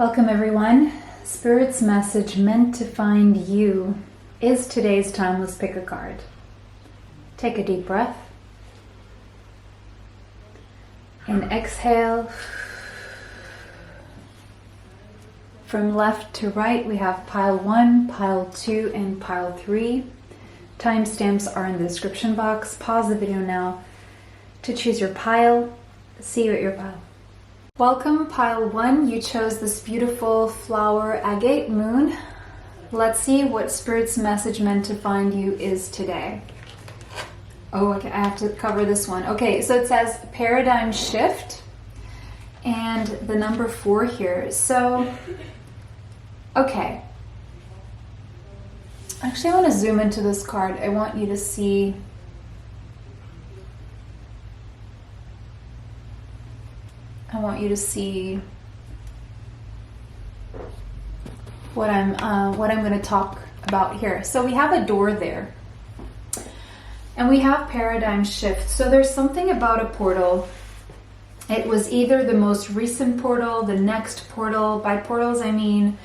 Welcome everyone. Spirit's message meant to find you is today's timeless pick a card. Take a deep breath and exhale. From left to right we have pile 1, pile 2, and pile 3. Timestamps are in the description box. Pause the video now to choose your pile. See you at your pile. Welcome, pile 1. You chose this beautiful flower agate moon. Let's see what Spirit's message meant to find you is today. Oh, okay, I have to cover this one. Okay, so it says paradigm shift and the number 4 here. So, okay. Actually, I want to zoom into this card. I want you to see what I'm going to talk about here. So we have a door there, and we have paradigm shift. So there's something about a portal. It was either the most recent portal, the next portal. By portals, I mean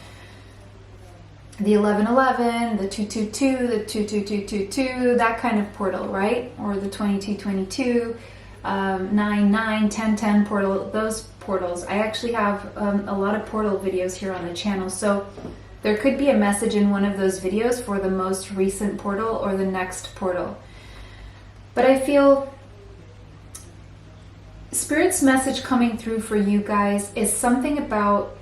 the 1111, the 222, the 22222, that kind of portal, right? Or the 2222. 9, 10, 10 portal, those portals. I actually have a lot of portal videos here on the channel, so there could be a message in one of those videos for the most recent portal or the next portal. But I feel Spirit's message coming through for you guys is something about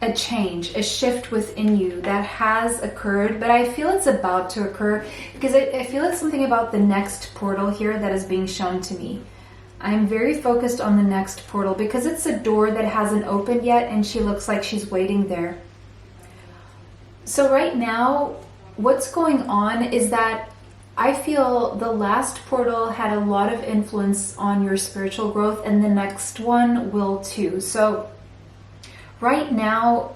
a change, a shift within you that has occurred, but I feel it's about to occur because I feel it's something about the next portal here that is being shown to me. I'm very focused on the next portal because it's a door that hasn't opened yet and she looks like she's waiting there. So right now, what's going on is that I feel the last portal had a lot of influence on your spiritual growth and the next one will too. So right now,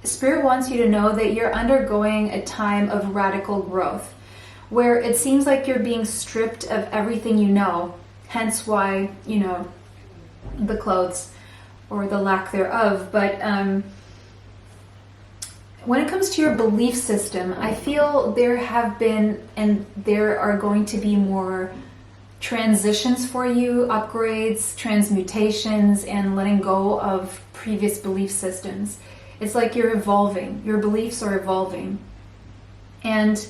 Spirit wants you to know that you're undergoing a time of radical growth, where it seems like you're being stripped of everything you know, hence why, you know, the clothes or the lack thereof. But when it comes to your belief system, I feel there have been and there are going to be more transitions for you, upgrades, transmutations, and letting go of previous belief systems. It's like you're evolving. Your beliefs are evolving. And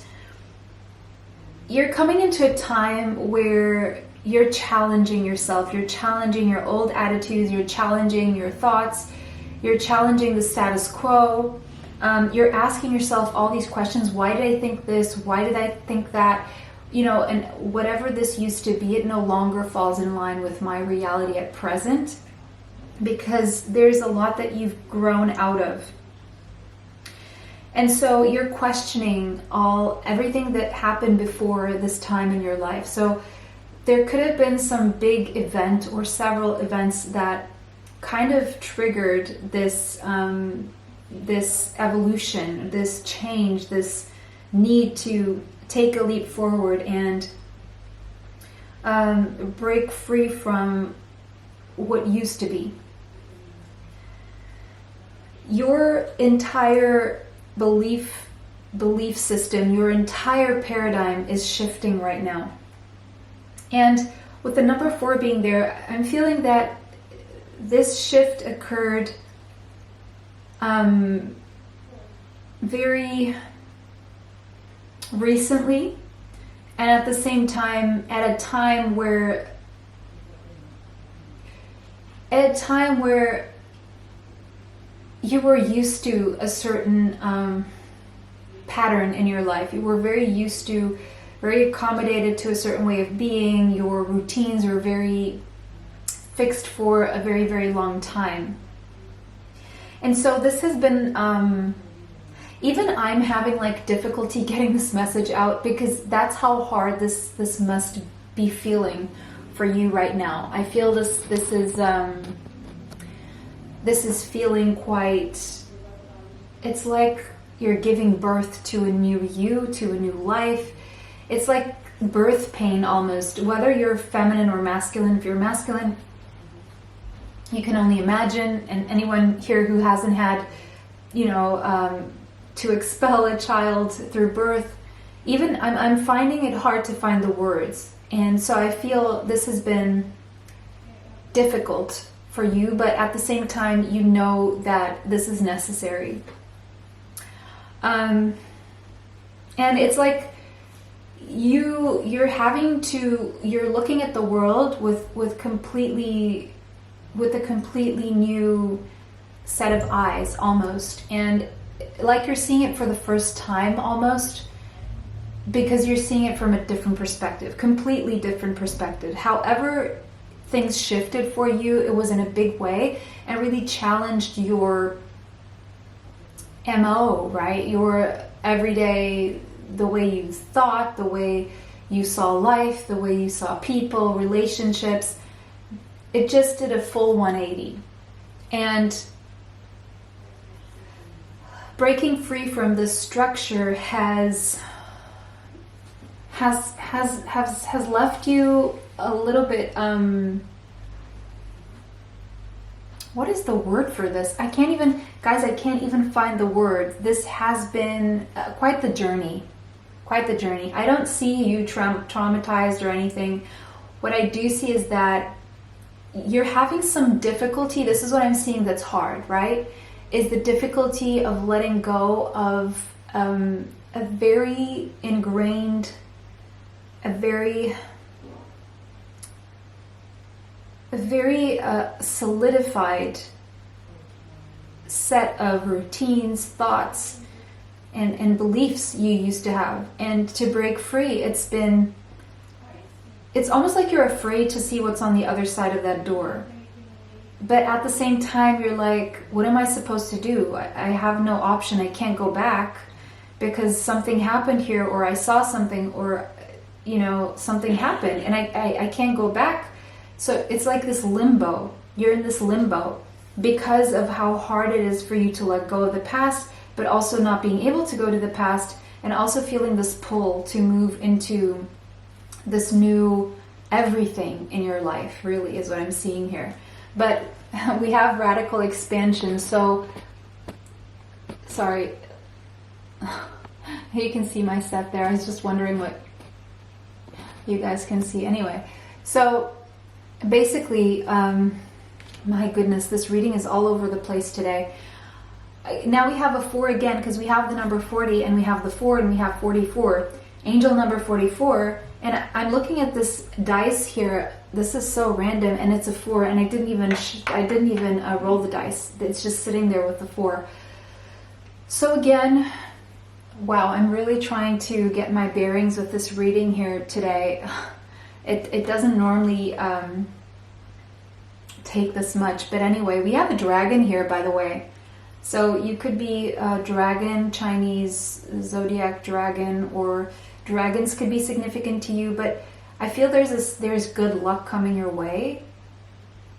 you're coming into a time where you're challenging yourself, you're challenging your old attitudes, you're challenging your thoughts, you're challenging the status quo. You're asking yourself all these questions. Why did I think this? Why did I think that? You know, and whatever this used to be, it no longer falls in line with my reality at present, because there's a lot that you've grown out of. And so you're questioning everything that happened before this time in your life. So there could have been some big event or several events that kind of triggered this this evolution, this change, this need to take a leap forward and break free from what used to be. Your entire belief system, your entire paradigm is shifting right now. And with the number 4 being there, I'm feeling that this shift occurred very recently, and at the same time at a time where you were used to a certain pattern in your life. You were very accommodated to a certain way of being. Your routines were very fixed for a very, very long time. And so this has been, even I'm having like difficulty getting this message out, because that's how hard this must be feeling for you right now. I feel this is feeling quite, it's like you're giving birth to a new you, to a new life. It's like birth pain almost, whether you're feminine or masculine. If you're masculine, you can only imagine, and anyone here who hasn't had, you know, to expel a child through birth, even I'm finding it hard to find the words. And so I feel this has been difficult for you, but at the same time, you know that this is necessary. And it's like you're looking at the world with a completely new set of eyes almost, and like you're seeing it for the first time almost, because you're seeing it from a different perspective, completely different perspective. However things shifted for you, it was in a big way and really challenged your MO, right? Your everyday, the way you thought, the way you saw life, the way you saw people, relationships. It just did a full 180. And breaking free from this structure has left you a little bit, what is the word for this? I can't even find the word. This has been quite the journey. I don't see you traumatized or anything. What I do see is that you're having some difficulty. This is what I'm seeing that's hard, right? Is the difficulty of letting go of a very ingrained, a very solidified set of routines, thoughts, and beliefs you used to have. And to break free, it's almost like you're afraid to see what's on the other side of that door. But at the same time, you're like, what am I supposed to do? I have no option. I can't go back because something happened here, or I saw something, or, you know, something happened, and I can't go back. So it's like this limbo. You're in this limbo because of how hard it is for you to let go of the past, but also not being able to go to the past, and also feeling this pull to move into this new everything in your life, really, is what I'm seeing here. But we have radical expansion. So, sorry, you can see my set there. I was just wondering what you guys can see. Anyway, so basically, my goodness, this reading is all over the place today. Now we have a 4 again, because we have the number 40, and we have the 4, and we have 44. Angel number 44. And I'm looking at this dice here. This is so random, and it's a 4, and I didn't even roll the dice. It's just sitting there with the 4. So again, wow, I'm really trying to get my bearings with this reading here today. It doesn't normally take this much, but anyway, we have a dragon here, by the way. So you could be a dragon, Chinese zodiac dragon, or dragons could be significant to you, but I feel there's good luck coming your way.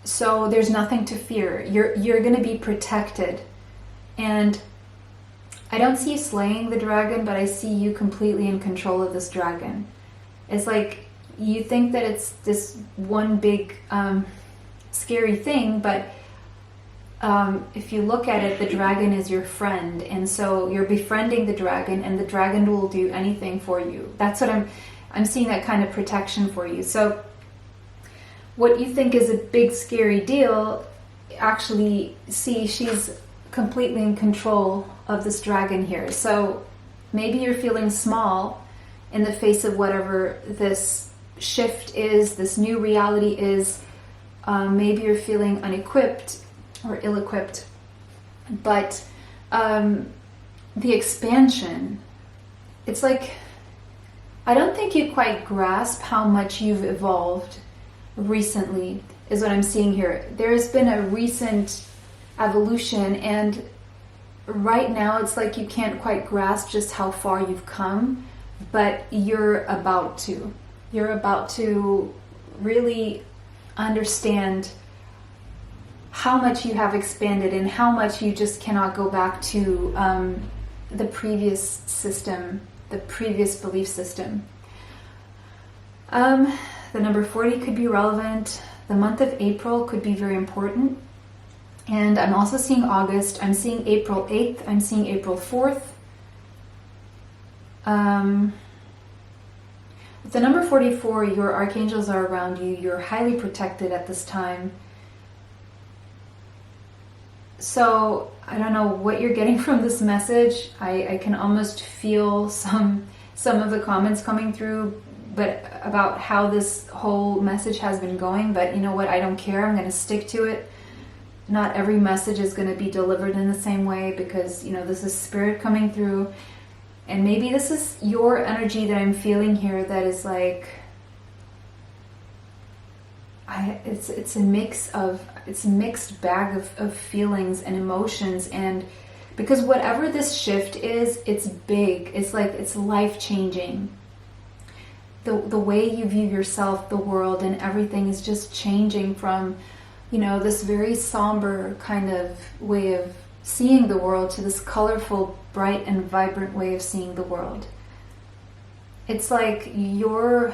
So there's nothing to fear. You're going to be protected. And I don't see you slaying the dragon, but I see you completely in control of this dragon. It's like you think that it's this one big scary thing, but if you look at it, the dragon is your friend, and so you're befriending the dragon, and the dragon will do anything for you. That's what I'm seeing, that kind of protection for you. So what you think is a big scary deal, actually, see, she's completely in control of this dragon here. So maybe you're feeling small in the face of whatever this shift is, this new reality is. Maybe you're feeling unequipped or ill-equipped, but the expansion, it's like, I don't think you quite grasp how much you've evolved recently, is what I'm seeing here. There's been a recent evolution, and right now it's like you can't quite grasp just how far you've come, but you're about to. You're about to really understand how much you have expanded and how much you just cannot go back to the previous system, the previous belief system. The number 40 could be relevant. the month of April could be very important. And I'm also seeing August. I'm seeing April 8th. I'm seeing April 4th. With the number 44, your archangels are around you. You're highly protected at this time. So I don't know what you're getting from this message. I can almost feel some of the comments coming through, but about how this whole message has been going. But you know what? I don't care. I'm going to stick to it. Not every message is going to be delivered in the same way, because you know this is spirit coming through, and maybe this is your energy that I'm feeling here. That is like, it's a mixed bag of feelings and emotions, and because whatever this shift is, it's big. It's like it's life changing. The way you view yourself, the world, and everything is just changing from, you know, this very somber kind of way of seeing the world to this colorful, bright, and vibrant way of seeing the world. It's like your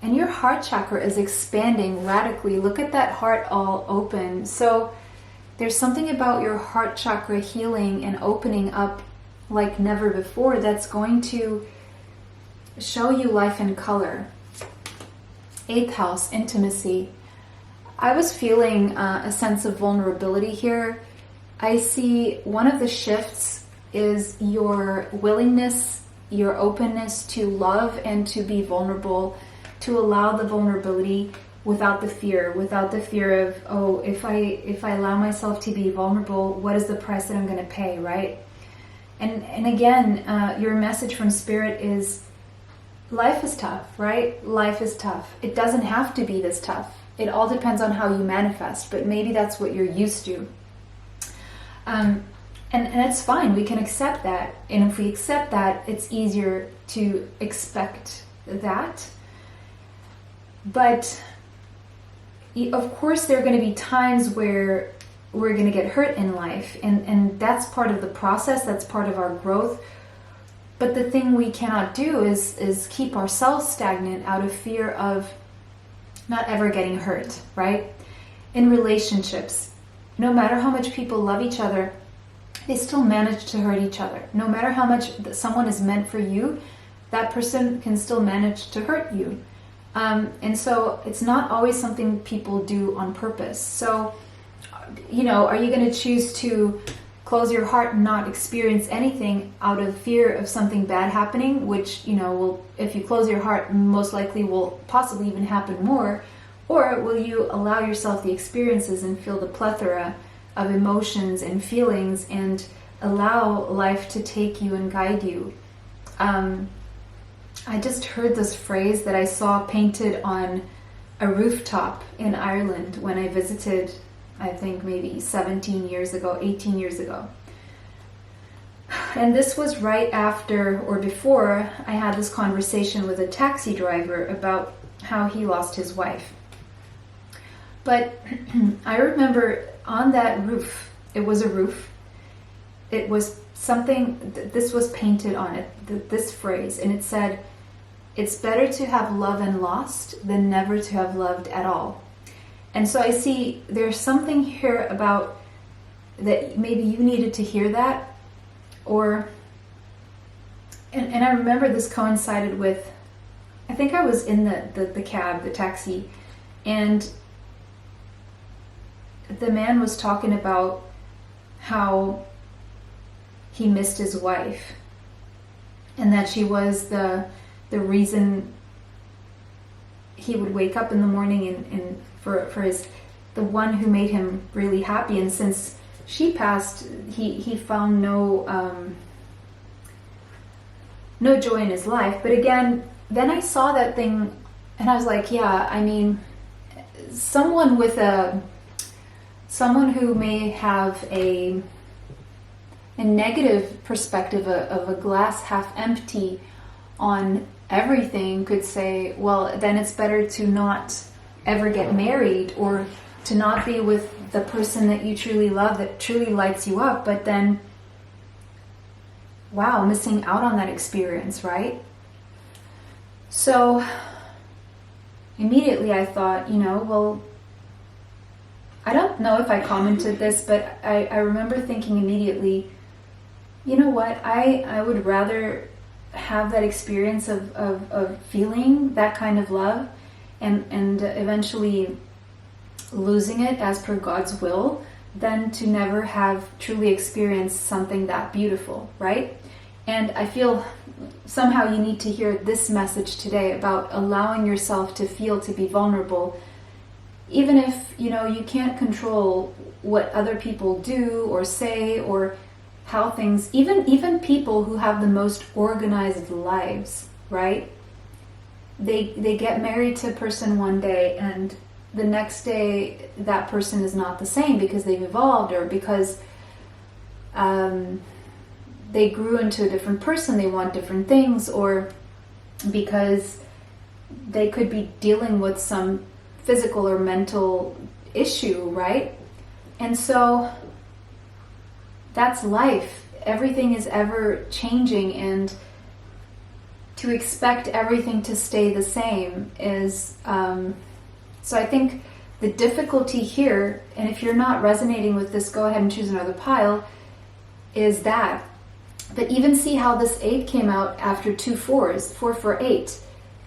heart chakra is expanding radically. Look at that heart all open. So there's something about your heart chakra healing and opening up like never before that's going to show you life in color. 8th house, intimacy. I was feeling a sense of vulnerability here. I see one of the shifts is your willingness, your openness to love and to be vulnerable, to allow the vulnerability without the fear of, oh, if I allow myself to be vulnerable, what is the price that I'm going to pay, right? And again, your message from spirit is, life is tough, right? Life is tough. It doesn't have to be this tough. It all depends on how you manifest, but maybe that's what you're used to. And it's fine. We can accept that. And if we accept that, it's easier to expect that. But of course, there are going to be times where we're going to get hurt in life. And that's part of the process. That's part of our growth. But the thing we cannot do is keep ourselves stagnant out of fear of not ever getting hurt, right? In relationships, no matter how much people love each other, they still manage to hurt each other. No matter how much someone is meant for you, that person can still manage to hurt you. And so it's not always something people do on purpose. So, you know, are you going to choose to close your heart and not experience anything out of fear of something bad happening, which, you know, will, if you close your heart, most likely will possibly even happen more? Or will you allow yourself the experiences and feel the plethora of emotions and feelings and allow life to take you and guide you? I just heard this phrase that I saw painted on a rooftop in Ireland when I visited, I think maybe 17 years ago, 18 years ago. And this was right after or before I had this conversation with a taxi driver about how he lost his wife. But I remember on that roof, it was a roof, it was something, this was painted on it, this phrase, and it said, "It's better to have loved and lost than never to have loved at all." And so I see there's something here about that maybe you needed to hear that, or, and I remember this coincided with, I think I was in the cab, the taxi, and the man was talking about how he missed his wife and that she was the reason he would wake up in the morning and for his, the one who made him really happy. And since she passed, he found no joy in his life. But again, then I saw that thing and I was like, yeah, I mean, someone who may have a negative perspective of a glass half empty on everything could say, well, then it's better to not ever get married or to not be with the person that you truly love, that truly lights you up. But then, wow, missing out on that experience, right? So immediately I thought, you know, well, I don't know if I commented this, but I remember thinking immediately, you know what, I would rather have that experience of feeling that kind of love and eventually losing it as per God's will than to never have truly experienced something that beautiful, right? And I feel somehow you need to hear this message today about allowing yourself to feel, to be vulnerable, even if, you know, you can't control what other people do or say or how things, even people who have the most organized lives, right? They get married to a person one day and the next day that person is not the same because they've evolved or because they grew into a different person, they want different things, or because they could be dealing with some physical or mental issue, right? And so that's life. Everything is ever changing, and to expect everything to stay the same is so I think the difficulty here, and if you're not resonating with this, go ahead and choose another pile, is that. But even see how this 8 came out after 2 4s, 4 4 8.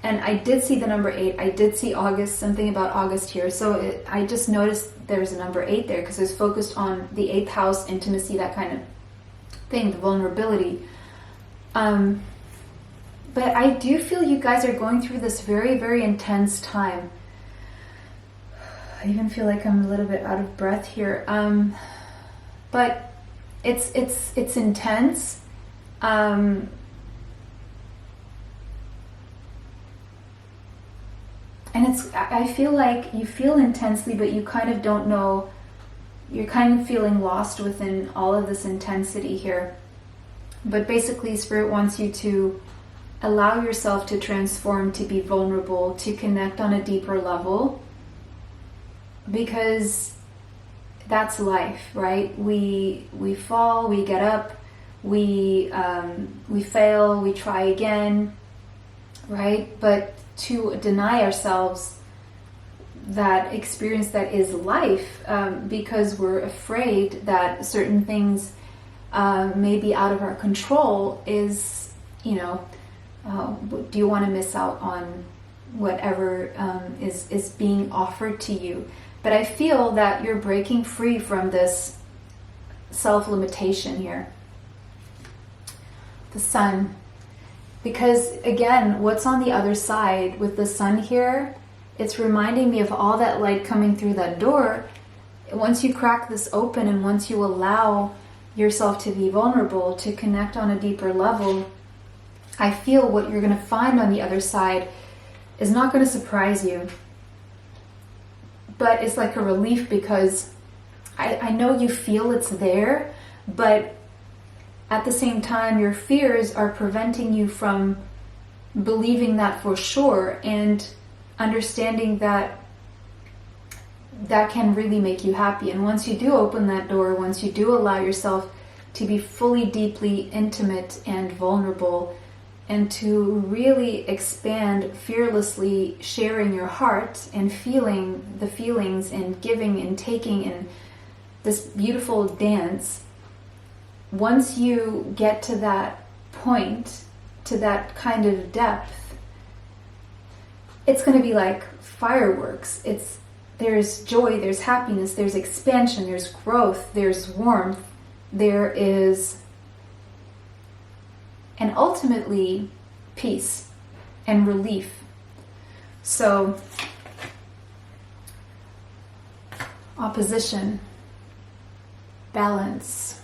And I did see the number 8. I did see August, something about August here. So I just noticed there's a number 8 there because it's focused on the 8th house, intimacy, that kind of thing, the vulnerability. But I do feel you guys are going through this very, very intense time. I even feel like I'm a little bit out of breath here. But it's intense. And I feel like you feel intensely, but you kind of don't know, you're kind of feeling lost within all of this intensity here. But basically, Spirit wants you to allow yourself to transform, to be vulnerable, to connect on a deeper level, because that's life, right? We fall, we get up, we fail, we try again, right? But to deny ourselves that experience that is life, because we're afraid that certain things may be out of our control, is, you know, do you want to miss out on whatever is being offered to you? But I feel that you're breaking free from this self-limitation here. The sun. Because again, what's on the other side with the sun here, it's reminding me of all that light coming through that door. Once you crack this open and once you allow yourself to be vulnerable, to connect on a deeper level, I feel what you're going to find on the other side is not going to surprise you. But it's like a relief, because I know you feel it's there, but at the same time, your fears are preventing you from believing that for sure and understanding that that can really make you happy. And once you do open that door, once you do allow yourself to be fully, deeply intimate and vulnerable, and to really expand fearlessly, sharing your heart and feeling the feelings and giving and taking in this beautiful dance, once you get to that point, to that kind of depth, it's going to be like fireworks. There's joy, there's happiness, there's expansion, there's growth, there's warmth, there is, and ultimately, peace and relief. So, opposition, balance.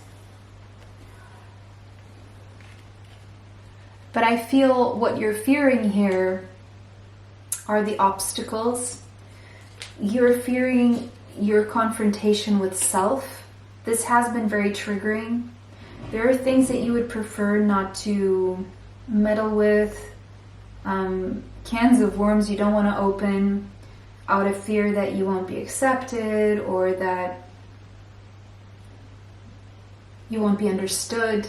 But I feel what you're fearing here are the obstacles. You're fearing your confrontation with self. This has been very triggering. There are things that you would prefer not to meddle with, cans of worms you don't want to open out of fear that you won't be accepted or that you won't be understood,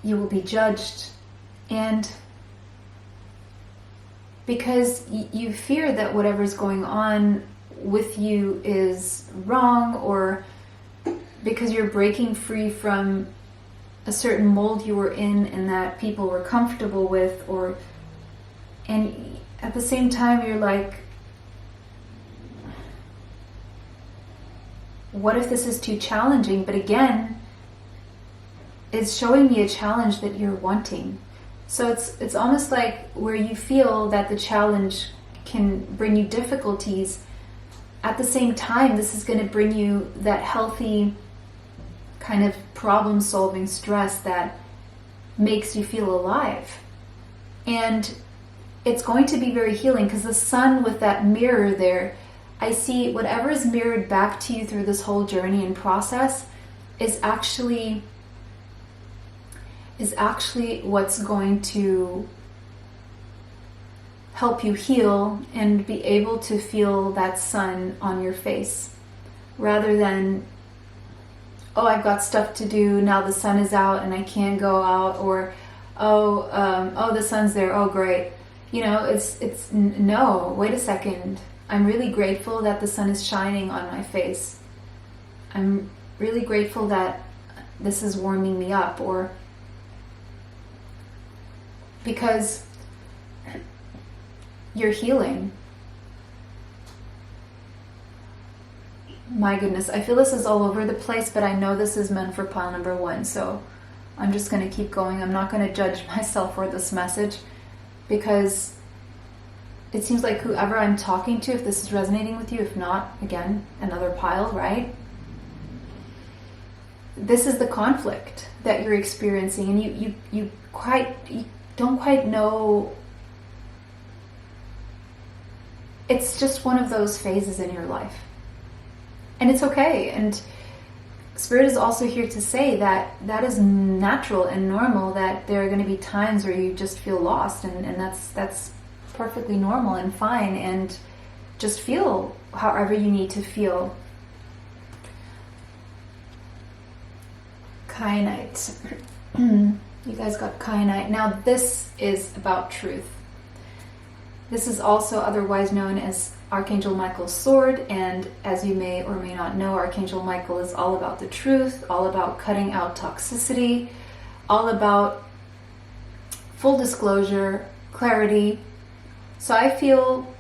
you will be judged. And because you fear that whatever's going on with you is wrong, or because you're breaking free from a certain mold you were in and that people were comfortable with, and at the same time you're like, what if this is too challenging? But again, it's showing me a challenge that you're wanting. So it's almost like where you feel that the challenge can bring you difficulties, at the same time this is going to bring you that healthy kind of problem-solving stress that makes you feel alive. And it's going to be very healing, because the sun with that mirror there, I see whatever is mirrored back to you through this whole journey and process is actually what's going to help you heal and be able to feel that sun on your face, rather than, oh, I've got stuff to do, now the sun is out and I can't go out, or oh, the sun's there, oh great. You know, it's no, wait a second. I'm really grateful that the sun is shining on my face. I'm really grateful that this is warming me up, or because you're healing. My goodness, I feel this is all over the place, but I know this is meant for pile number 1, so I'm just going to keep going. I'm not going to judge myself for this message, because it seems like whoever I'm talking to, if this is resonating with you, if not, again, another pile, right? This is the conflict that you're experiencing, and you don't quite know. It's just one of those phases in your life. And it's okay. And Spirit is also here to say that that is natural and normal, that there are going to be times where you just feel lost, and that's perfectly normal and fine, and just feel however you need to feel. Kyanite. You guys got kyanite. Now this is about truth. This is also otherwise known as Archangel Michael's sword, and as you may or may not know, Archangel Michael is all about the truth, all about cutting out toxicity, all about full disclosure, clarity. So I feel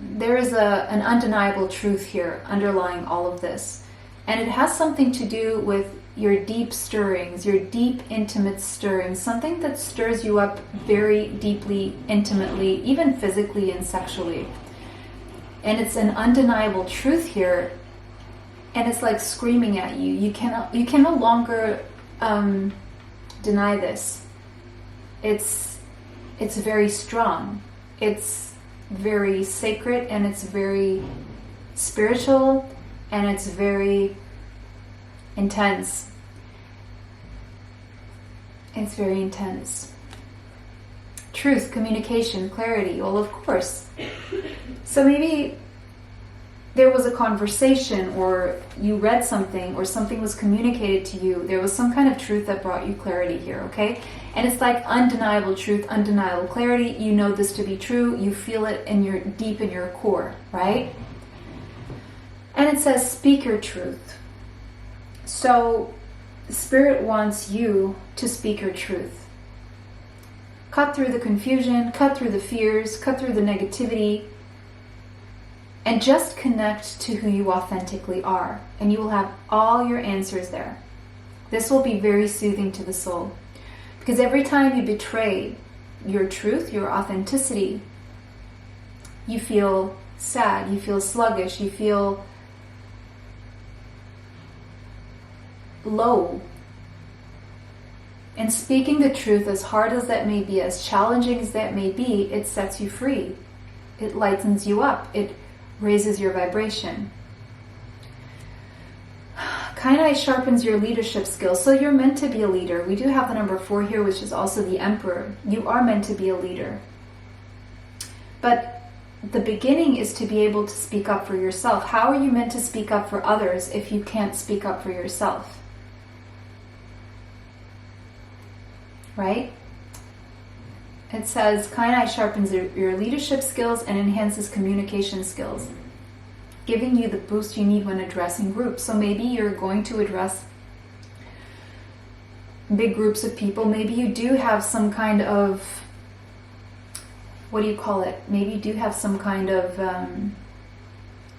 there is an undeniable truth here underlying all of this, and it has something to do with your deep stirrings, your deep intimate stirrings, something that stirs you up very deeply, intimately, even physically and sexually. And it's an undeniable truth here, and it's like screaming at you. You can no longer deny this. It's very strong. It's very sacred, and it's very spiritual, and it's very intense. It's very intense. Truth, communication, clarity, well, of course. So maybe there was a conversation, or you read something, or something was communicated to you. There was some kind of truth that brought you clarity here, okay? And it's like undeniable truth, undeniable clarity. You know this to be true. You feel it deep in your core, right? And it says, speak your truth. So Spirit wants you to speak your truth. Cut through the confusion, cut through the fears, cut through the negativity, and just connect to who you authentically are. And you will have all your answers there. This will be very soothing to the soul. Because every time you betray your truth, your authenticity, you feel sad, you feel sluggish, you feel low. And speaking the truth, as hard as that may be, as challenging as that may be, it sets you free. It lightens you up. It raises your vibration. Kyanite sharpens your leadership skills. So you're meant to be a leader. We do have the number 4 here, which is also the Emperor. You are meant to be a leader. But the beginning is to be able to speak up for yourself. How are you meant to speak up for others if you can't speak up for yourself? Right? It says, kyanite sharpens your leadership skills and enhances communication skills. giving you the boost you need when addressing groups. So maybe you're going to address big groups of people. Maybe you do have some kind of, what do you call it? Maybe you do have some kind of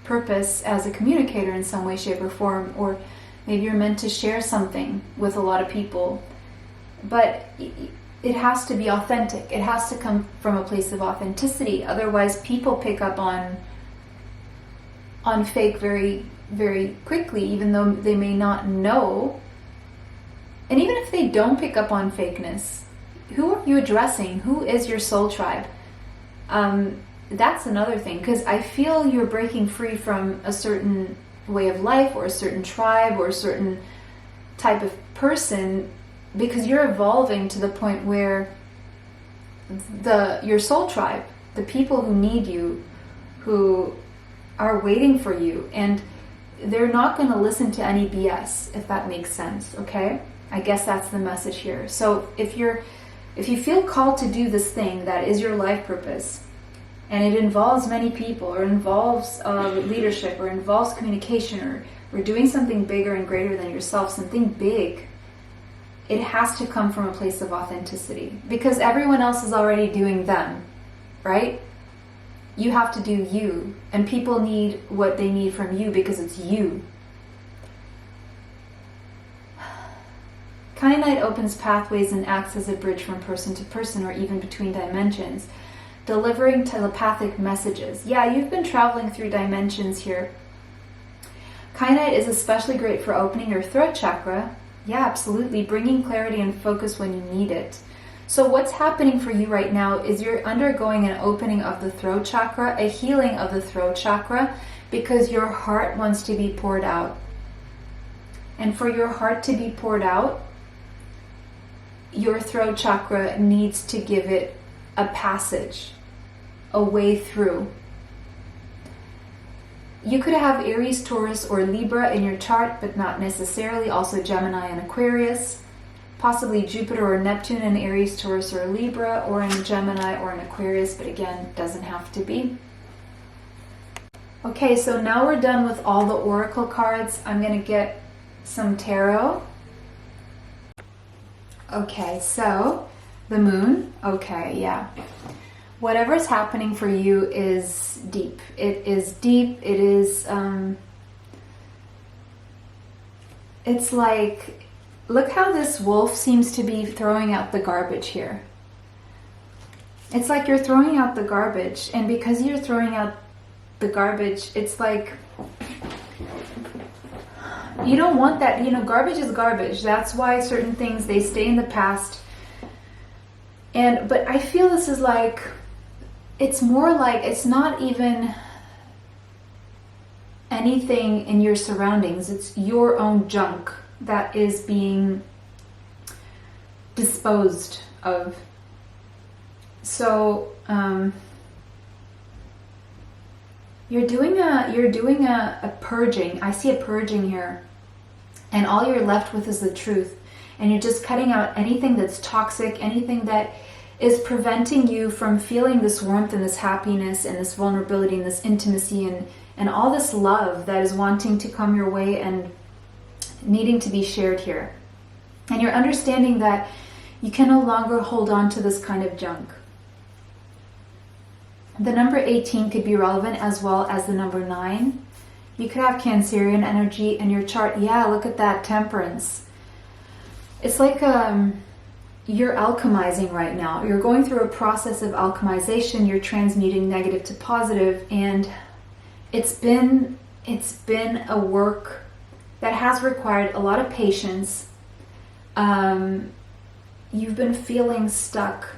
purpose as a communicator in some way, shape, or form, or maybe you're meant to share something with a lot of people. But it has to be authentic. It has to come from a place of authenticity. Otherwise, people pick up on fake very, very quickly, even though they may not know. And even if they don't pick up on fakeness, who are you addressing? Who is your soul tribe? That's another thing, because I feel you're breaking free from a certain way of life or a certain tribe or a certain type of person, because you're evolving to the point where your soul tribe, the people who need you, who are waiting for you, and they're not going to listen to any BS, if that makes sense, okay? I guess that's the message here. So if you feel called to do this thing that is your life purpose, and it involves many people, or involves leadership, or involves communication, or doing something bigger and greater than yourself, something big, it has to come from a place of authenticity, because everyone else is already doing them, right? You have to do you, and people need what they need from you because it's you. Kyanite opens pathways and acts as a bridge from person to person, or even between dimensions, delivering telepathic messages. Yeah, you've been traveling through dimensions here. Kyanite is especially great for opening your throat chakra. Yeah, absolutely. Bringing clarity and focus when you need it. So what's happening for you right now is you're undergoing an opening of the throat chakra, a healing of the throat chakra, because your heart wants to be poured out. And for your heart to be poured out, your throat chakra needs to give it a passage, a way through. You could have Aries, Taurus, or Libra in your chart, but not necessarily. Also Gemini and Aquarius. Possibly Jupiter or Neptune in Aries, Taurus, or Libra, or in Gemini or in Aquarius, but again, doesn't have to be. Okay, so now we're done with all the oracle cards. I'm going to get some tarot. Okay, so the moon. Okay, yeah. Whatever's happening for you is deep. It is deep. It is, it's like, look how this wolf seems to be throwing out the garbage here. It's like you're throwing out the garbage, and because you're throwing out the garbage, it's like, you don't want that. You know, garbage is garbage. That's why certain things, they stay in the past. But I feel this is like, it's more like, it's not even anything in your surroundings. It's your own junk that is being disposed of. So you're doing a purging. I see a purging here, and all you're left with is the truth, and you're just cutting out anything that's toxic, anything that is preventing you from feeling this warmth and this happiness and this vulnerability and this intimacy and all this love that is wanting to come your way and needing to be shared here. And you're understanding that you can no longer hold on to this kind of junk. The number 18 could be relevant, as well as the number 9. You could have Cancerian energy in your chart. Yeah, look at that, Temperance. It's like you're alchemizing right now. You're going through a process of alchemization. You're transmuting negative to positive, and it's been a work that has required a lot of patience. You've been feeling stuck,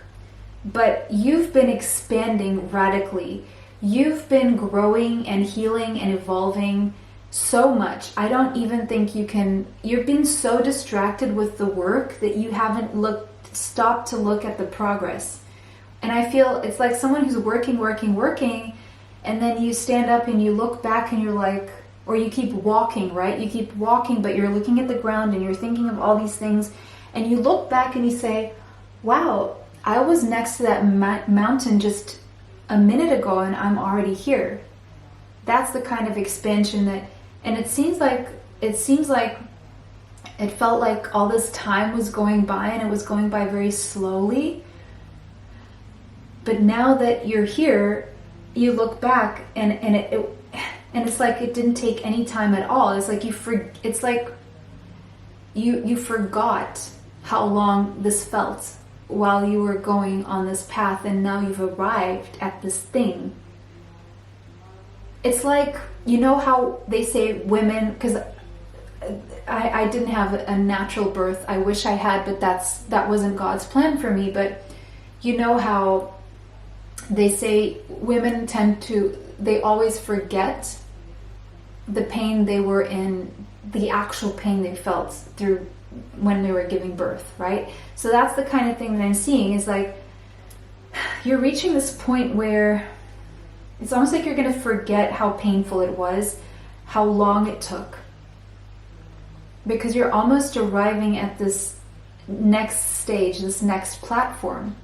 but you've been expanding radically. You've been growing and healing and evolving so much. I don't even think you've been so distracted with the work that you haven't stopped to look at the progress. And I feel it's like someone who's working, and then you stand up and you look back and you're like, or you keep walking, right? You keep walking, but you're looking at the ground and you're thinking of all these things, and you look back and you say, wow, I was next to that mountain just a minute ago and I'm already here. that's the kind of expansion that, and it seems like it felt like all this time was going by, and it was going by very slowly. But now that you're here, you look back and it's like it didn't take any time at all. It's like you forgot how long this felt while you were going on this path, and now you've arrived at this thing. It's like, you know how they say women, because I didn't have a natural birth. I wish I had, but that wasn't God's plan for me. But you know how they say women they always forget the pain they were in, the actual pain they felt through when they were giving birth, right? So that's the kind of thing that I'm seeing, is like you're reaching this point where it's almost like you're going to forget how painful it was, how long it took, because you're almost arriving at this next stage, this next platform.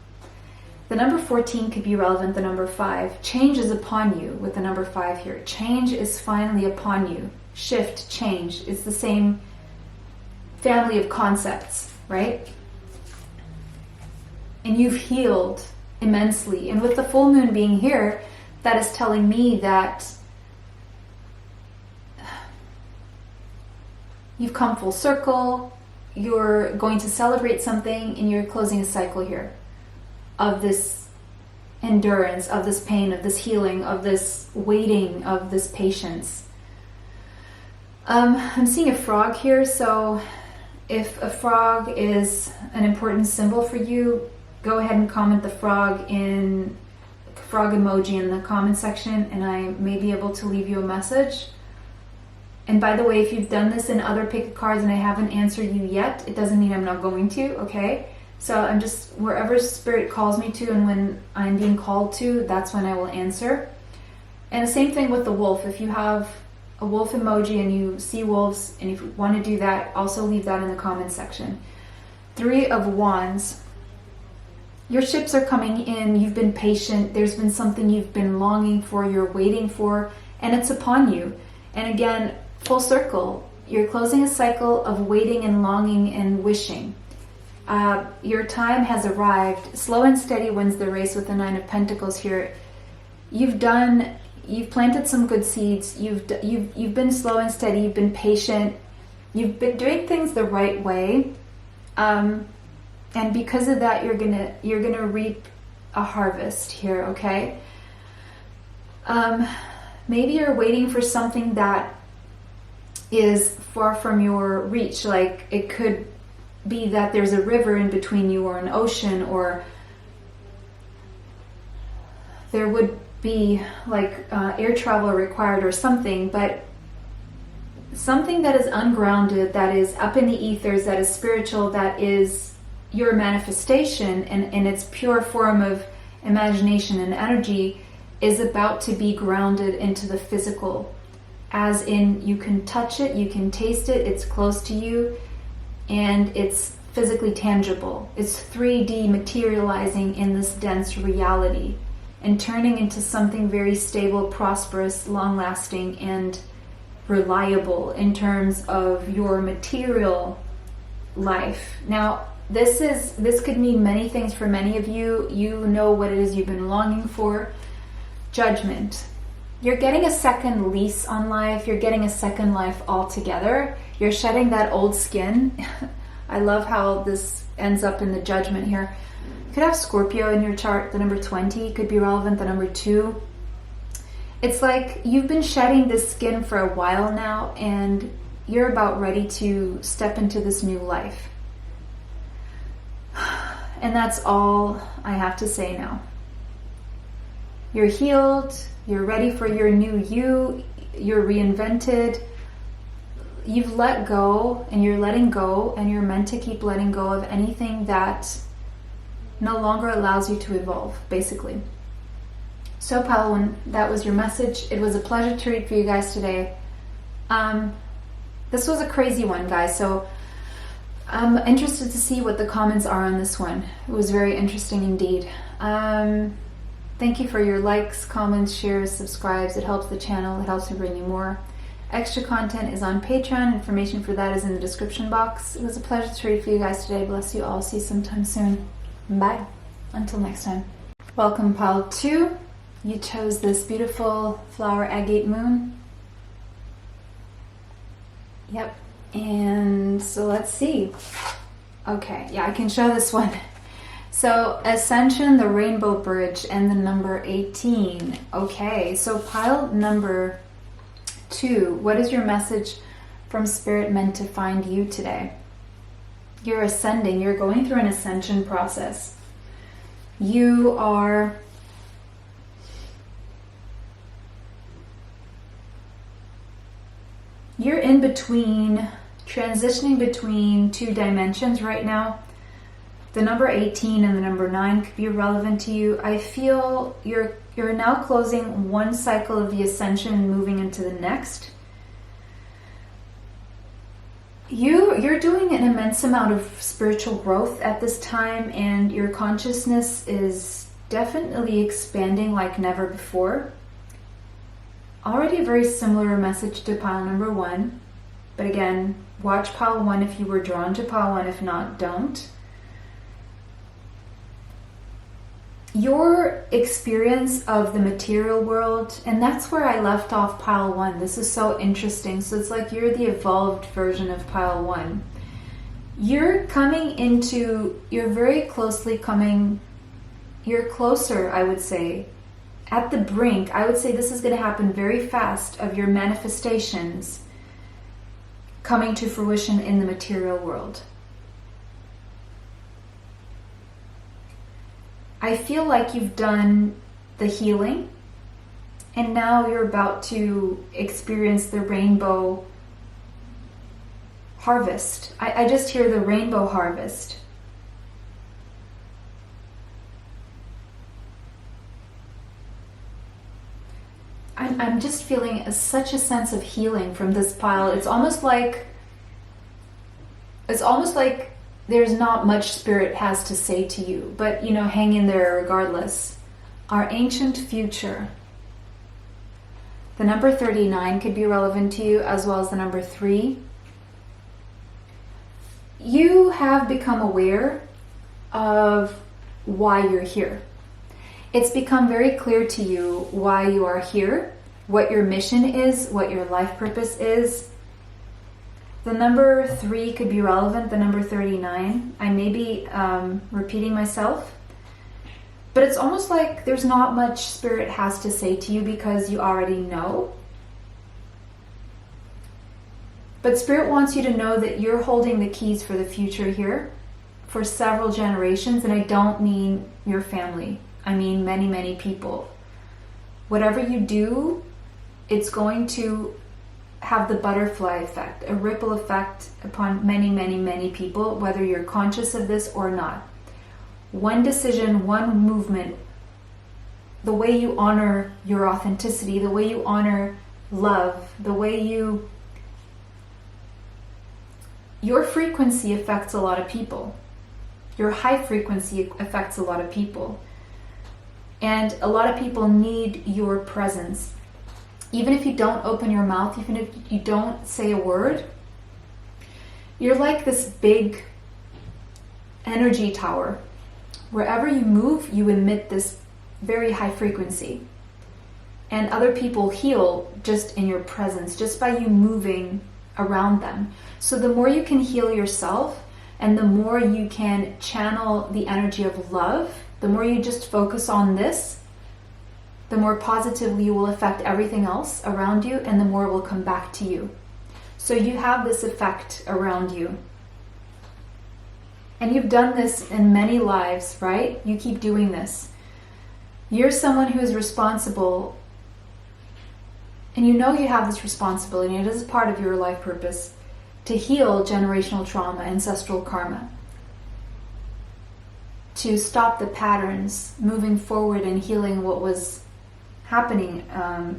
The number 14 could be relevant, the number 5. Change is upon you with the number 5 here. Change is finally upon you. Shift, change. It's the same family of concepts, right? And you've healed immensely. And with the full moon being here, that is telling me that you've come full circle. You're going to celebrate something, and you're closing a cycle here of this endurance, of this pain, of this healing, of this waiting, of this patience. I'm seeing a frog here, so if a frog is an important symbol for you, go ahead and comment the frog emoji in the comment section, and I may be able to leave you a message. And by the way, if you've done this in other pick cards and I haven't answered you yet, it doesn't mean I'm not going to, okay? So I'm just, wherever Spirit calls me to, and when I'm being called to, that's when I will answer. And the same thing with the wolf. If you have a wolf emoji and you see wolves, and if you want to do that, also leave that in the comment section. 3 of Wands. Your ships are coming in. You've been patient. There's been something you've been longing for, you're waiting for, and it's upon you. And again, full circle. You're closing a cycle of waiting and longing and wishing. Your time has arrived. Slow and steady wins the race with the 9 of Pentacles here. You've planted some good seeds. You've been slow and steady. You've been patient. You've been doing things the right way, and because of that, you're gonna reap a harvest here. Okay. Maybe you're waiting for something that is far from your reach. Like, it could be that there's a river in between you, or an ocean, or there would be like air travel required or something, but something that is ungrounded, that is up in the ethers, that is spiritual, that is your manifestation and in its pure form of imagination and energy, is about to be grounded into the physical. As in, you can touch it, you can taste it, it's close to you, and it's physically tangible. It's 3D materializing in this dense reality and turning into something very stable, prosperous, long-lasting, and reliable in terms of your material life. Now, this could mean many things for many of you. You know what it is you've been longing for. Judgment. You're getting a second lease on life. You're getting a second life altogether. You're shedding that old skin. I love how this ends up in the Judgment here. You could have Scorpio in your chart. The number 20 could be relevant. The number 2. It's like you've been shedding this skin for a while now, and you're about ready to step into this new life. And that's all I have to say now. You're healed. You're ready for your new you. You're reinvented. You've let go, and you're letting go, and you're meant to keep letting go of anything that no longer allows you to evolve, basically. So, Palawan, that was your message. It was a pleasure to read for you guys today. This was a crazy one, guys, so I'm interested to see what the comments are on this one. It was very interesting indeed. Thank you for your likes, comments, shares, subscribes. It helps the channel. It helps me bring you more. Extra content is on Patreon. Information for that is in the description box. It was a pleasure to read for you guys today. Bless you all. See you sometime soon. Bye. Until next time. Welcome, pile 2. You chose this beautiful flower agate moon. Yep. And so let's see. Okay, yeah, I can show this one. So Ascension, the Rainbow Bridge, and the number 18. Okay, so pile number 2. What is your message from Spirit meant to find you today? You're ascending. You're going through an ascension process. You're in between, transitioning between 2 dimensions right now. The number 18 and the number 9 could be relevant to you. I feel you're now closing one cycle of the ascension and moving into the next. You're doing an immense amount of spiritual growth at this time, and your consciousness is definitely expanding like never before. Already a very similar message to pile number 1. But again, watch pile 1 if you were drawn to pile 1. If not, don't. Your experience of the material world, and that's where I left off pile 1. This is so interesting. So it's like you're the evolved version of pile 1. You're very closely coming, you're closer, I would say, at the brink. I would say this is going to happen very fast of your manifestations coming to fruition in the material world. I feel like you've done the healing, and now you're about to experience the rainbow harvest. I just hear the rainbow harvest. I'm just feeling such a sense of healing from this pile. It's almost like there's not much Spirit has to say to you, but hang in there regardless. Our ancient future. The number 39 could be relevant to you, as well as the number 3. You have become aware of why you're here. It's become very clear to you why you are here, what your mission is, what your life purpose is. The number 3 could be relevant, the number 39. I may be repeating myself, but it's almost like there's not much Spirit has to say to you because you already know. But Spirit wants you to know that you're holding the keys for the future here for several generations, and I don't mean your family. I mean many, many people. Whatever you do, it's going to have the butterfly effect, a ripple effect upon many, many, many people, whether you're conscious of this or not. One decision, one movement, the way you honor your authenticity, the way you honor love, the way your frequency affects a lot of people. Your high frequency affects a lot of people. And a lot of people need your presence. Even if you don't open your mouth, even if you don't say a word, you're like this big energy tower. Wherever you move, you emit this very high frequency. And other people heal just in your presence, just by you moving around them. So the more you can heal yourself, and the more you can channel the energy of love, the more you just focus on this, the more positively you will affect everything else around you, and the more will come back to you. So you have this effect around you. And you've done this in many lives, right? You keep doing this. You're someone who is responsible, and you know you have this responsibility, and it is part of your life purpose, to heal generational trauma, ancestral karma. To stop the patterns moving forward and healing what was happening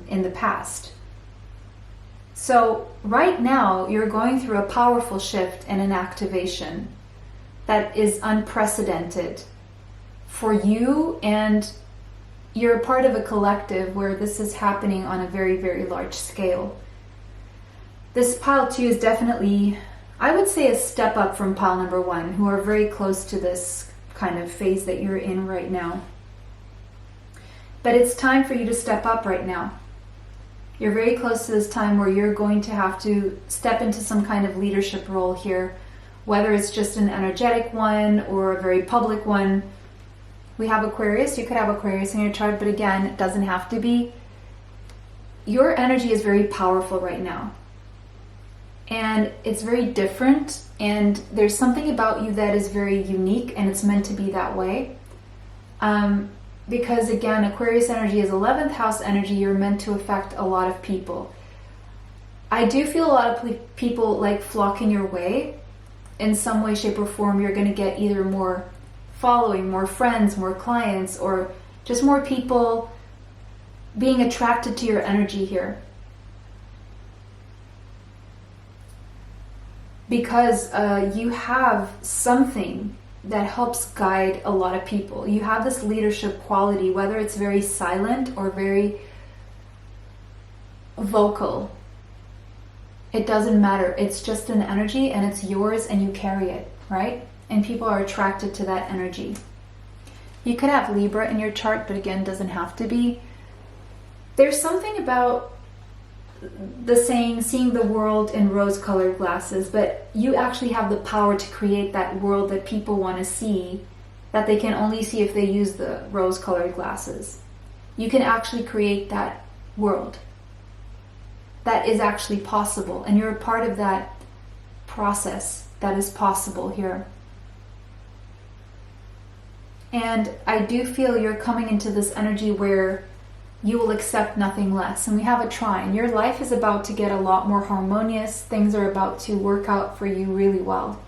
in the past. So right now you're going through a powerful shift and an activation that is unprecedented for you and you're a part of a collective where this is happening on a very, very large scale. This pile 2 is definitely, I would say, a step up from pile number 1, who are very close to this kind of phase that you're in right now. But it's time for you to step up right now. You're very close to this time where you're going to have to step into some kind of leadership role here, whether it's just an energetic one or a very public one. We have Aquarius. You could have Aquarius in your chart, but again, it doesn't have to be. Your energy is very powerful right now. And it's very different, and there's something about you that is very unique, and it's meant to be that way. Because again, Aquarius energy is 11th house energy. You're meant to affect a lot of people. I do feel a lot of people like flocking your way in some way, shape, or form. You're going to get either more following, more friends, more clients, or just more people being attracted to your energy here. Because you have something that helps guide a lot of people. You have this leadership quality, whether it's very silent or very vocal. It doesn't matter. It's just an energy, and it's yours, and you carry it, right? And people are attracted to that energy. You could have Libra in your chart, but again, doesn't have to be. There's something about the saying, seeing the world in rose-colored glasses, but you actually have the power to create that world that people want to see, that they can only see if they use the rose-colored glasses. You can actually create that world. That is actually possible, and you're a part of that process that is possible here. And I do feel you're coming into this energy where you will accept nothing less. And we have a trine. Your life is about to get a lot more harmonious. Things are about to work out for you really well.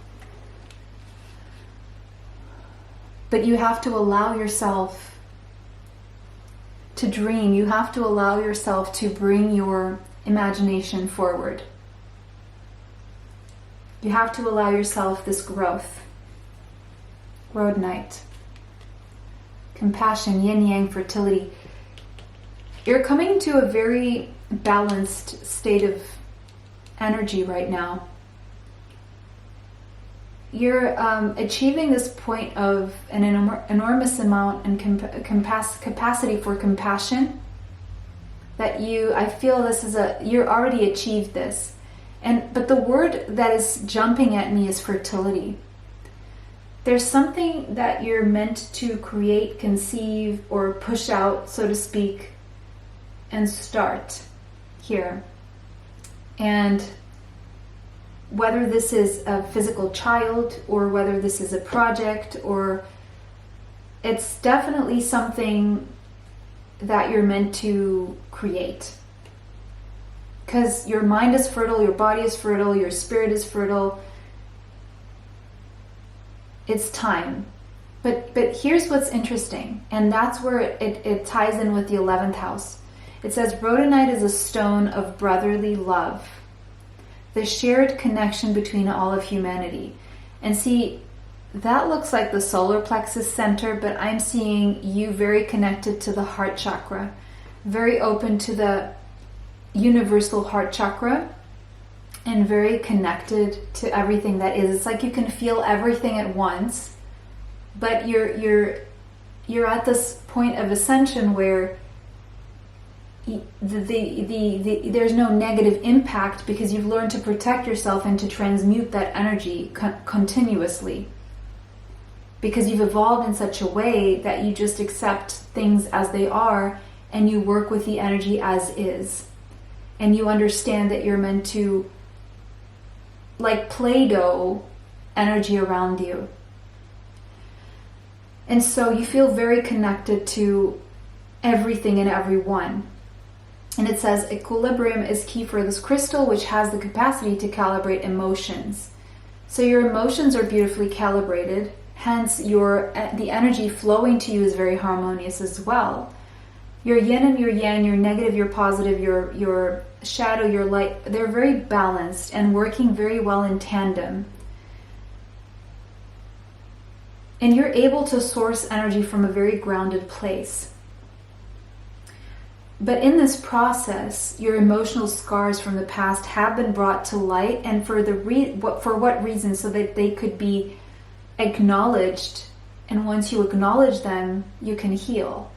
But you have to allow yourself to dream. You have to allow yourself to bring your imagination forward. You have to allow yourself this growth. Road Knight. Compassion, yin-yang, fertility. You're coming to a very balanced state of energy right now. You're achieving this point of an enormous amount and capacity for compassion that I feel this is you're already achieved this. But the word that is jumping at me is fertility. There's something that you're meant to create, conceive, or push out, so to speak, and start here. And whether this is a physical child or whether this is a project, or it's definitely something that you're meant to create. Because your mind is fertile, your body is fertile, your spirit is fertile. It's time. But here's what's interesting, and that's where it ties in with the 11th house. It says, rhodonite is a stone of brotherly love, the shared connection between all of humanity. And see, that looks like the solar plexus center, but I'm seeing you very connected to the heart chakra, very open to the universal heart chakra, and very connected to everything that is. It's like you can feel everything at once, but you're at this point of ascension where there's no negative impact, because you've learned to protect yourself and to transmute that energy continuously, because you've evolved in such a way that you just accept things as they are, and you work with the energy as is, and you understand that you're meant to, like Play-Doh, energy around you. And so you feel very connected to everything and everyone. And it says equilibrium is key for this crystal, which has the capacity to calibrate emotions. So your emotions are beautifully calibrated, hence the energy flowing to you is very harmonious as well. Your yin and your yang, your negative, your positive, your shadow, your light, they're very balanced and working very well in tandem. And you're able to source energy from a very grounded place. But in this process, your emotional scars from the past have been brought to light, and for what reason? So that they could be acknowledged, and once you acknowledge them, you can heal.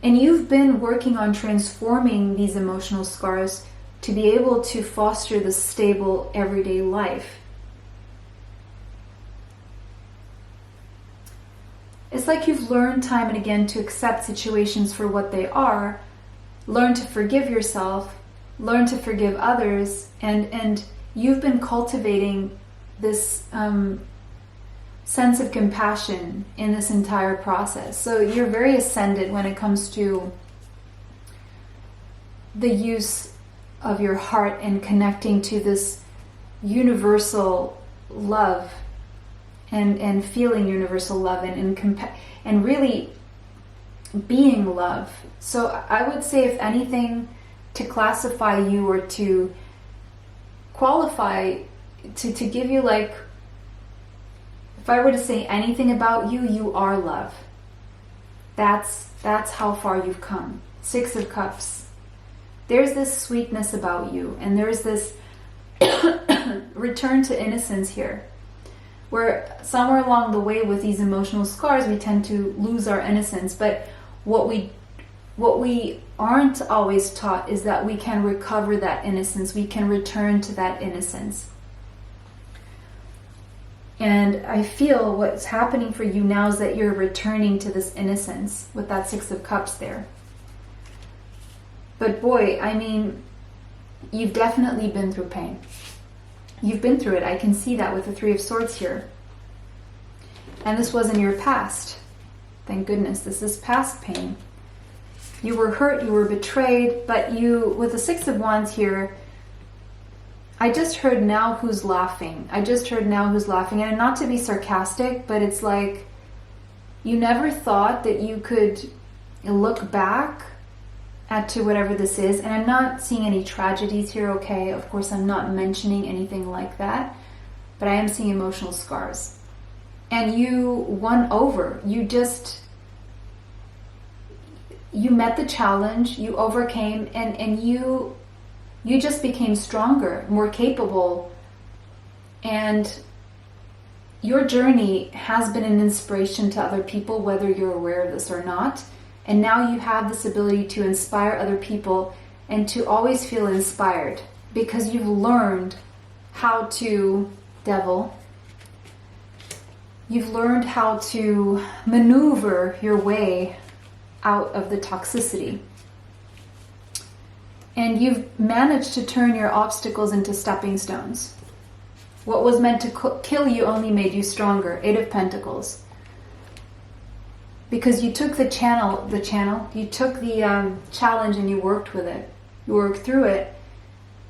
And you've been working on transforming these emotional scars to be able to foster the stable everyday life. It's like you've learned time and again to accept situations for what they are, learn to forgive yourself, learn to forgive others, and you've been cultivating this sense of compassion in this entire process. So you're very ascended when it comes to the use of your heart and connecting to this universal love and feeling universal love and really being love. So I would say, if anything, to classify you or to qualify, to give you, like, if I were to say anything about you, you are love. That's how far you've come. 6 of Cups. There's this sweetness about you, and there's this return to innocence here, where somewhere along the way with these emotional scars, we tend to lose our innocence. But what we aren't always taught is that we can recover that innocence. We can return to that innocence. And I feel what's happening for you now is that you're returning to this innocence with that 6 of Cups there. But boy, I mean, you've definitely been through pain. You've been through it. I can see that with the 3 of Swords here. And this wasn't your past. Thank goodness. This is past pain. You were hurt, you were betrayed, but you, with the 6 of Wands here, I just heard now who's laughing. I just heard now who's laughing. And not to be sarcastic, but it's like you never thought that you could look back to whatever this is. And I'm not seeing any tragedies here, okay? Of course, I'm not mentioning anything like that. But I am seeing emotional scars. And you won over. You met the challenge, you overcame, and you just became stronger, more capable. And your journey has been an inspiration to other people, whether you're aware of this or not. And now you have this ability to inspire other people and to always feel inspired, because you've learned how to, Devil, you've learned how to maneuver your way out of the toxicity. And you've managed to turn your obstacles into stepping stones. What was meant to kill you only made you stronger. 8 of Pentacles. Because you took you took the challenge and you worked with it. You worked through it.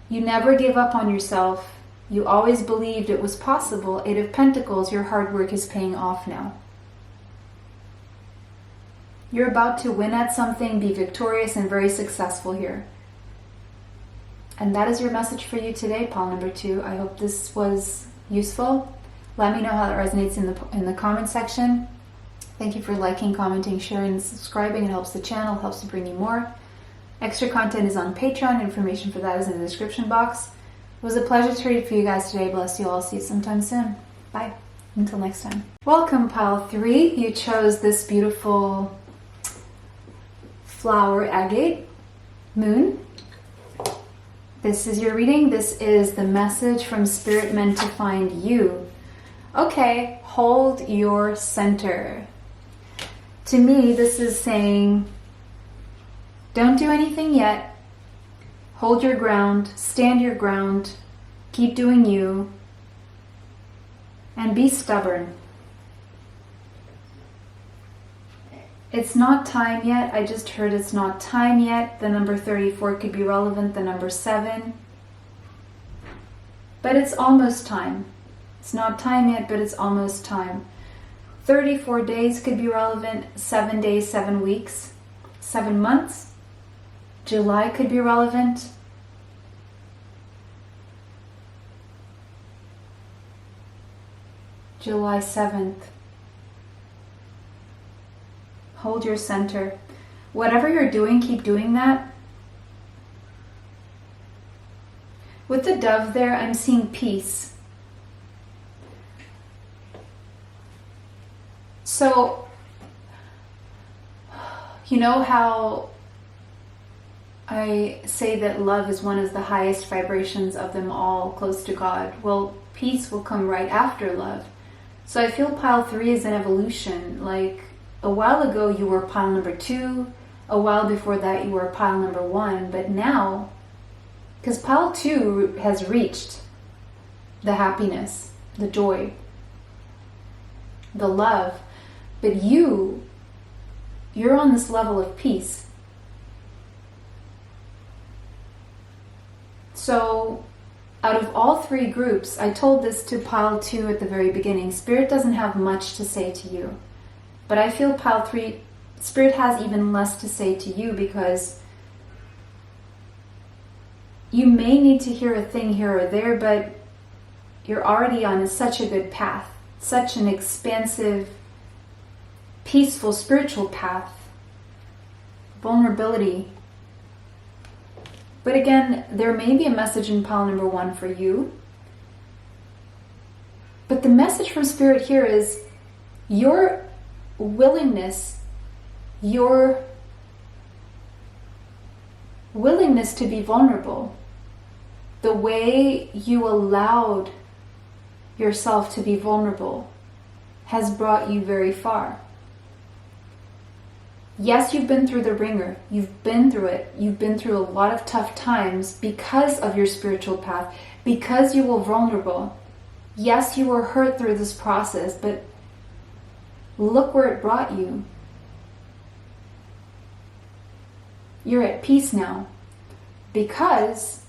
You never gave up on yourself. You always believed it was possible. 8 of Pentacles, your hard work is paying off now. You're about to win at something, be victorious and very successful here. And that is your message for you today, pile number 2. I hope this was useful. Let me know how that resonates in the comment section. Thank you for liking, commenting, sharing, and subscribing. It helps the channel, helps to bring you more. Extra content is on Patreon. Information for that is in the description box. It was a pleasure to read for you guys today. Bless you all. See you sometime soon. Bye. Until next time. Welcome, pile 3. You chose this beautiful flower agate moon. This is your reading. This is the message from Spirit meant to find you. Okay, hold your center. To me, this is saying, don't do anything yet. Hold your ground, stand your ground, keep doing you, and be stubborn. It's not time yet. I just heard it's not time yet. The number 34 could be relevant, the number 7. But it's almost time. It's not time yet, but it's almost time. 34 days could be relevant, 7 days, 7 weeks, 7 months. July could be relevant. July 7th. Hold your center. Whatever you're doing, keep doing that. With the dove there, I'm seeing peace. So, you know how I say that love is one of the highest vibrations of them all, close to God? Well, peace will come right after love. So I feel pile 3 is an evolution. Like a while ago you were pile number 2, a while before that you were pile number 1, but now, because pile 2 has reached the happiness, the joy, the love, but you're on this level of peace. So out of all 3 groups, I told this to pile 2 at the very beginning, Spirit doesn't have much to say to you. But I feel pile 3, Spirit has even less to say to you, because you may need to hear a thing here or there, but you're already on such a good path, such an expansive, peaceful, spiritual path. Vulnerability. But again, there may be a message in pile number 1 for you. But the message from Spirit here is your willingness to be vulnerable. The way you allowed yourself to be vulnerable has brought you very far. Yes, you've been through the ringer. You've been through it. You've been through a lot of tough times because of your spiritual path, because you were vulnerable. Yes, you were hurt through this process, but look where it brought you. You're at peace now because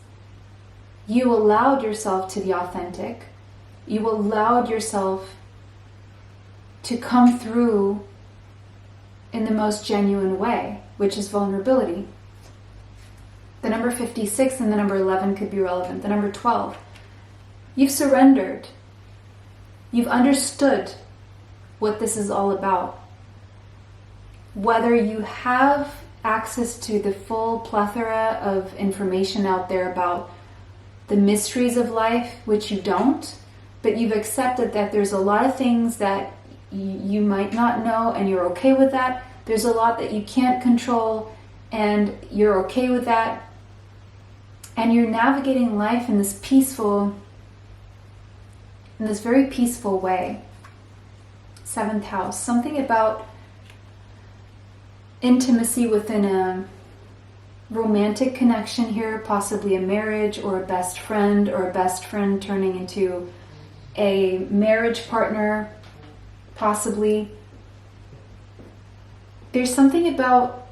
you allowed yourself to be authentic. You allowed yourself to come through in the most genuine way, which is vulnerability. The number 56 and the number 11 could be relevant. The number 12. You've surrendered. You've understood what this is all about. Whether you have access to the full plethora of information out there about the mysteries of life, which you don't, but you've accepted that there's a lot of things that you might not know, and you're okay with that. There's a lot that you can't control, and you're okay with that. And you're navigating life in this very peaceful way. 7th house, something about intimacy within a romantic connection here, possibly a marriage or a best friend turning into a marriage partner, possibly. There's something about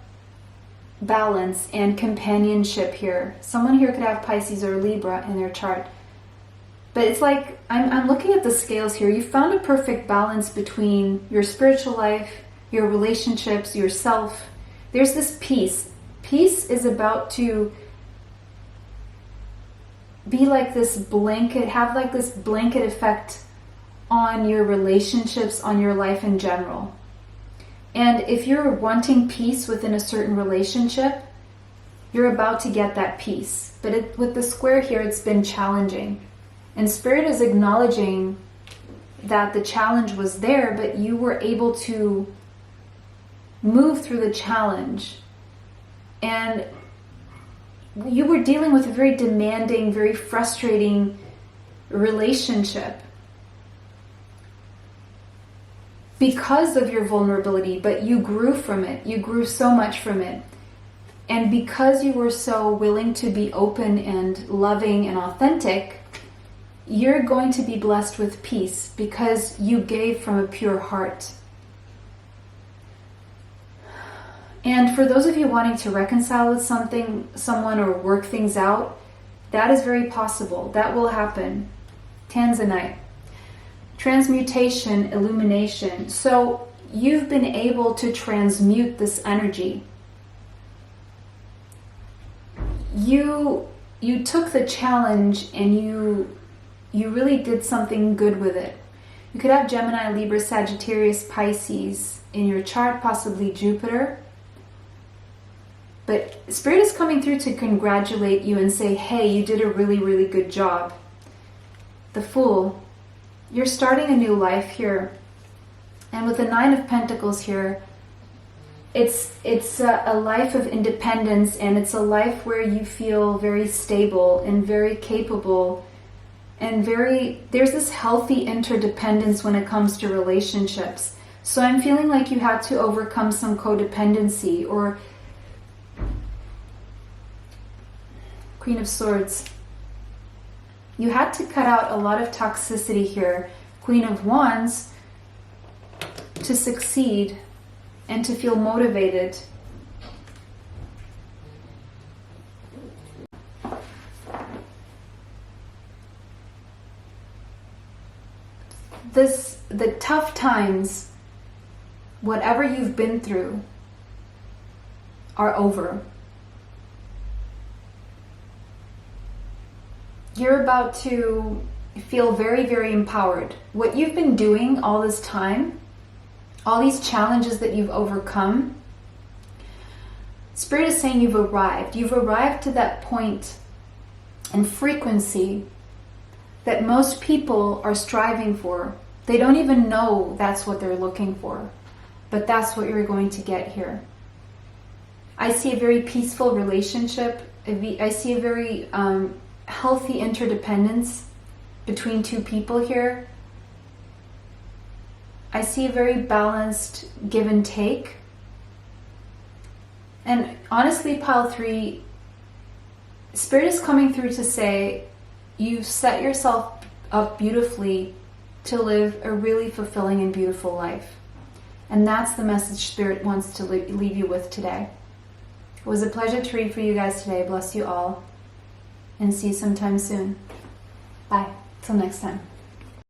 balance and companionship here. Someone here could have Pisces or Libra in their chart. But it's like, I'm looking at the scales here. You found a perfect balance between your spiritual life, your relationships, yourself. There's this peace. Peace is about to be like this blanket, have like this blanket effect on your relationships, on your life in general. And if you're wanting peace within a certain relationship, you're about to get that peace. But with the square here, it's been challenging. And Spirit is acknowledging that the challenge was there, but you were able to move through the challenge. And you were dealing with a very demanding, very frustrating relationship because of your vulnerability, but you grew from it. You grew so much from it. And because you were so willing to be open and loving and authentic, you're going to be blessed with peace because you gave from a pure heart. And for those of you wanting to reconcile with someone, or work things out, that is very possible. That will happen. Tanzanite. Transmutation, illumination. So you've been able to transmute this energy. You took the challenge and you really did something good with it. You could have Gemini, Libra, Sagittarius, Pisces in your chart, possibly Jupiter. But Spirit is coming through to congratulate you and say, hey, you did a really, really good job. The Fool, you're starting a new life here. And with the Nine of Pentacles here, it's a life of independence, and it's a life where you feel very stable and very capable, and there's this healthy interdependence when it comes to relationships. So I'm feeling like you had to overcome some codependency, or Queen of Swords. You had to cut out a lot of toxicity here. Queen of Wands, to succeed and to feel motivated. The tough times, whatever you've been through, are over. You're about to feel very, very empowered. What you've been doing all this time, all these challenges that you've overcome, Spirit is saying you've arrived. You've arrived to that point and frequency that most people are striving for. They don't even know that's what they're looking for, but that's what you're going to get here. I see a very peaceful relationship. I see a very healthy interdependence between two people here. I see a very balanced give and take. And honestly, Pile 3, Spirit is coming through to say you've set yourself up beautifully to live a really fulfilling and beautiful life. And that's the message Spirit wants to leave you with today. It was a pleasure to read for you guys today. Bless you all. And see you sometime soon. Bye. Till next time.